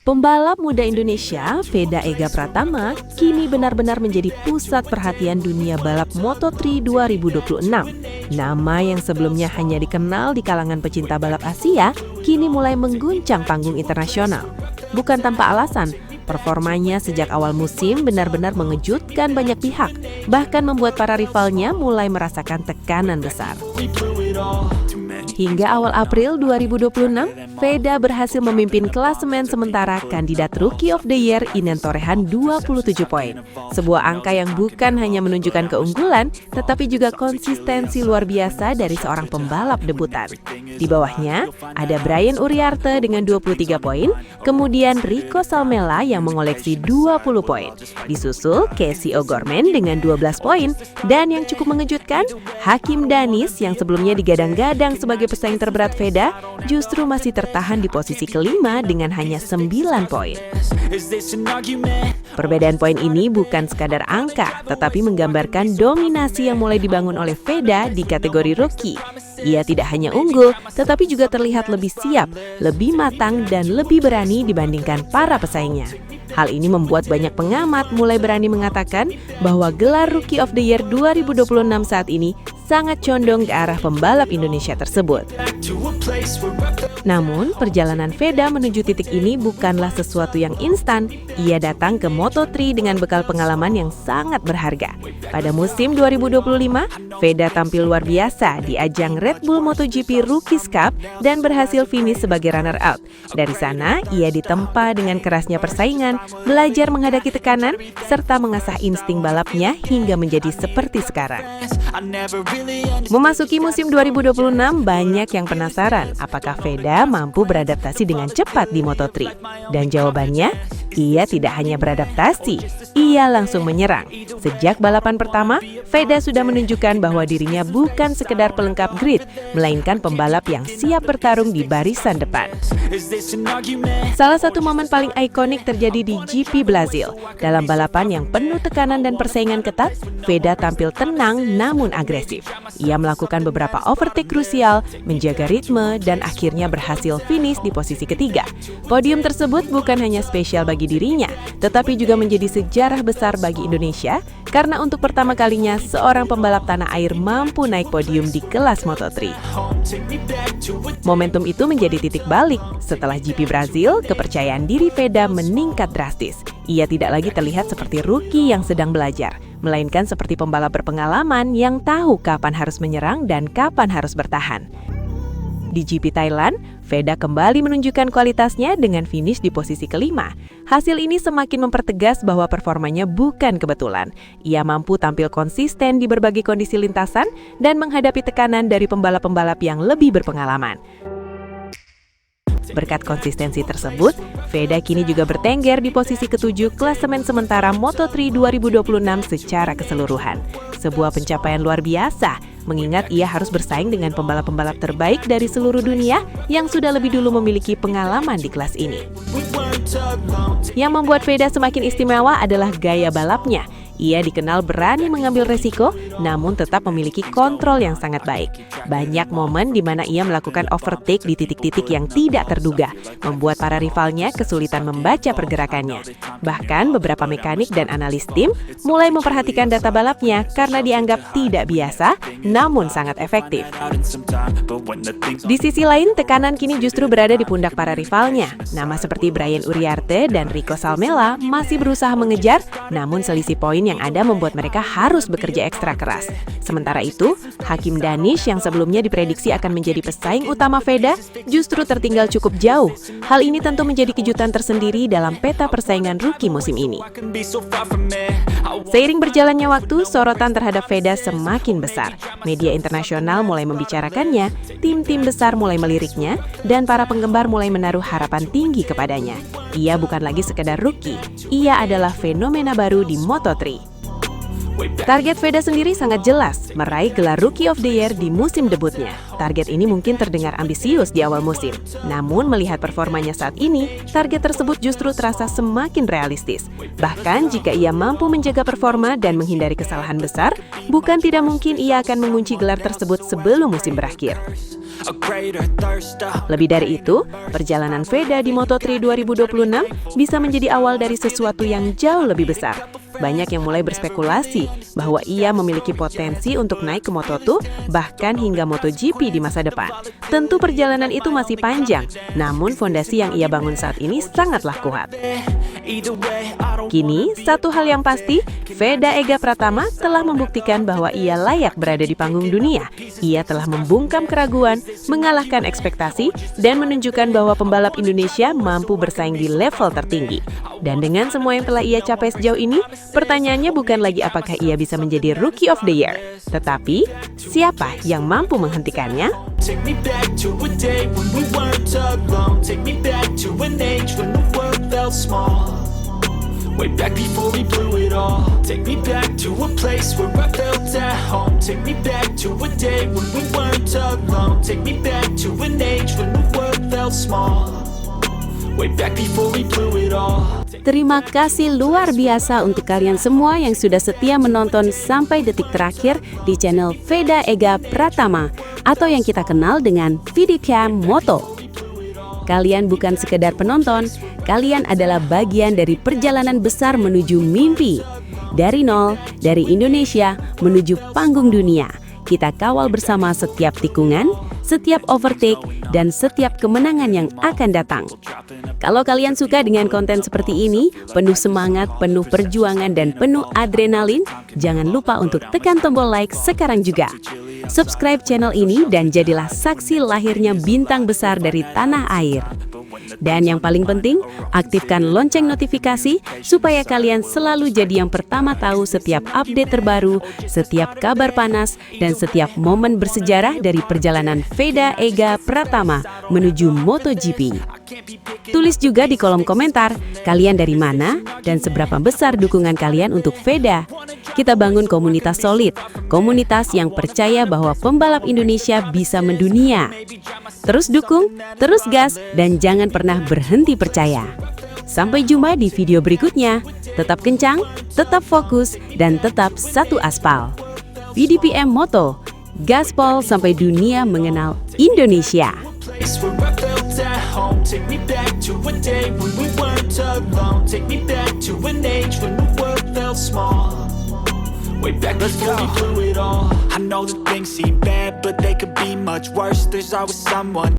Pembalap muda Indonesia, Veda Ega Pratama, kini benar-benar menjadi pusat perhatian dunia balap Moto3 2026. Nama yang sebelumnya hanya dikenal di kalangan pecinta balap Asia, kini mulai mengguncang panggung internasional. Bukan tanpa alasan, performanya sejak awal musim benar-benar mengejutkan banyak pihak, bahkan membuat para rivalnya mulai merasakan tekanan besar. Hingga awal April 2026, Veda berhasil memimpin klasemen sementara kandidat Rookie of the Year Inen torehan 27 poin. Sebuah angka yang bukan hanya menunjukkan keunggulan, tetapi juga konsistensi luar biasa dari seorang pembalap debutan. Di bawahnya, ada Brian Uriarte dengan 23 poin, kemudian Rico Salmela yang mengoleksi 20 poin. Disusul Casey O'Gorman dengan 12 poin, dan yang cukup mengejutkan, Hakim Danis yang sebelumnya digadang-gadang sebagai pesaing terberat Veda justru masih tertahan di posisi kelima dengan hanya 9 poin. Perbedaan poin ini bukan sekadar angka, tetapi menggambarkan dominasi yang mulai dibangun oleh Veda di kategori rookie. Ia tidak hanya unggul, tetapi juga terlihat lebih siap, lebih matang, dan lebih berani dibandingkan para pesaingnya. Hal ini membuat banyak pengamat mulai berani mengatakan bahwa gelar Rookie of the Year 2026 saat ini sangat condong ke arah pembalap Indonesia tersebut. Namun, perjalanan Veda menuju titik ini bukanlah sesuatu yang instan. Ia datang ke Moto3 dengan bekal pengalaman yang sangat berharga. Pada musim 2025, Veda tampil luar biasa di ajang Red Bull MotoGP Rookies Cup dan berhasil finish sebagai runner-up. Dari sana, ia ditempa dengan kerasnya persaingan, belajar menghadapi tekanan, serta mengasah insting balapnya hingga menjadi seperti sekarang. Memasuki musim 2026, banyak yang penasaran apakah Veda mampu beradaptasi dengan cepat di Moto3. Dan jawabannya, ia tidak hanya beradaptasi, ia langsung menyerang. Sejak balapan pertama, Veda sudah menunjukkan bahwa dirinya bukan sekedar pelengkap grid, melainkan pembalap yang siap bertarung di barisan depan. Salah satu momen paling ikonik terjadi di GP Brazil. Dalam balapan yang penuh tekanan dan persaingan ketat, Veda tampil tenang namun agresif. Ia melakukan beberapa overtake krusial, menjaga ritme, dan akhirnya berhasil finish di posisi ketiga. Podium tersebut bukan hanya spesial bagi dirinya, tetapi juga menjadi sejarah besar bagi Indonesia, karena untuk pertama kalinya seorang pembalap tanah air mampu naik podium di kelas Moto3. Momentum itu menjadi titik balik. Setelah GP Brazil, kepercayaan diri Veda meningkat drastis. Ia tidak lagi terlihat seperti rookie yang sedang belajar, melainkan seperti pembalap berpengalaman yang tahu kapan harus menyerang dan kapan harus bertahan. Di GP Thailand, Veda kembali menunjukkan kualitasnya dengan finish di posisi kelima. Hasil ini semakin mempertegas bahwa performanya bukan kebetulan. Ia mampu tampil konsisten di berbagai kondisi lintasan dan menghadapi tekanan dari pembalap-pembalap yang lebih berpengalaman. Berkat konsistensi tersebut, Veda kini juga bertengger di posisi ketujuh klasemen sementara Moto3 2026 secara keseluruhan. Sebuah pencapaian luar biasa, mengingat ia harus bersaing dengan pembalap-pembalap terbaik dari seluruh dunia yang sudah lebih dulu memiliki pengalaman di kelas ini. Yang membuat Veda semakin istimewa adalah gaya balapnya. Ia dikenal berani mengambil resiko, namun tetap memiliki kontrol yang sangat baik. Banyak momen di mana ia melakukan overtake di titik-titik yang tidak terduga, membuat para rivalnya kesulitan membaca pergerakannya. Bahkan beberapa mekanik dan analis tim mulai memperhatikan data balapnya karena dianggap tidak biasa, namun sangat efektif. Di sisi lain, tekanan kini justru berada di pundak para rivalnya. Nama seperti Brian Uriarte dan Rico Salmela masih berusaha mengejar, namun selisih poin yang ada membuat mereka harus bekerja ekstra keras. Sementara itu, Hakim Danis yang sebelumnya diprediksi akan menjadi pesaing utama Veda justru tertinggal cukup jauh. Hal ini tentu menjadi kejutan tersendiri dalam peta persaingan rookie musim ini. Seiring berjalannya waktu, sorotan terhadap Veda semakin besar. Media internasional mulai membicarakannya, tim-tim besar mulai meliriknya, dan para penggemar mulai menaruh harapan tinggi kepadanya. Ia bukan lagi sekedar rookie, ia adalah fenomena baru di Moto3. Target Veda sendiri sangat jelas, meraih gelar Rookie of the Year di musim debutnya. Target ini mungkin terdengar ambisius di awal musim. Namun melihat performanya saat ini, target tersebut justru terasa semakin realistis. Bahkan jika ia mampu menjaga performa dan menghindari kesalahan besar, bukan tidak mungkin ia akan mengunci gelar tersebut sebelum musim berakhir. Lebih dari itu, perjalanan Veda di Moto3 2026 bisa menjadi awal dari sesuatu yang jauh lebih besar. Banyak yang mulai berspekulasi bahwa ia memiliki potensi untuk naik ke Moto2, bahkan hingga MotoGP di masa depan. Tentu perjalanan itu masih panjang, namun fondasi yang ia bangun saat ini sangatlah kuat. Kini, satu hal yang pasti, Veda Ega Pratama telah membuktikan bahwa ia layak berada di panggung dunia. Ia telah membungkam keraguan, mengalahkan ekspektasi, dan menunjukkan bahwa pembalap Indonesia mampu bersaing di level tertinggi. Dan dengan semua yang telah ia capai sejauh ini, pertanyaannya bukan lagi apakah ia bisa menjadi Rookie of the Year, tetapi siapa yang mampu menghentikannya? Take me back to a day when we weren't alone. Take me back to an age when the world felt small. Way back before we blew it all. Take me back to a place where I felt at home. Take me back to a day when we weren't alone. Take me back to an age when the world felt small. Way back before we blew it all. Terima kasih luar biasa untuk kalian semua yang sudah setia menonton sampai detik terakhir di channel Veda Ega Pratama atau yang kita kenal dengan Vidicam Moto. Kalian bukan sekedar penonton, kalian adalah bagian dari perjalanan besar menuju mimpi. Dari nol, dari Indonesia menuju panggung dunia. Kita kawal bersama setiap tikungan, setiap overtake, dan setiap kemenangan yang akan datang. Kalau kalian suka dengan konten seperti ini, penuh semangat, penuh perjuangan, dan penuh adrenalin, jangan lupa untuk tekan tombol like sekarang juga. Subscribe channel ini dan jadilah saksi lahirnya bintang besar dari tanah air. Dan yang paling penting, aktifkan lonceng notifikasi supaya kalian selalu jadi yang pertama tahu setiap update terbaru, setiap kabar panas, dan setiap momen bersejarah dari perjalanan Veda Ega Pratama menuju MotoGP. Tulis juga di kolom komentar, kalian dari mana dan seberapa besar dukungan kalian untuk Veda. Kita bangun komunitas solid, komunitas yang percaya bahwa pembalap Indonesia bisa mendunia. Terus dukung, terus gas, dan jangan pernah berhenti percaya. Sampai jumpa di video berikutnya. Tetap kencang, tetap fokus, dan tetap satu aspal. VDPM Moto, gaspol sampai dunia mengenal Indonesia. Take me back to a day when we weren't alone. Take me back to an age when the world felt small. Way back before we blew it all. I know that things seem bad, but they could be much worse. There's always someone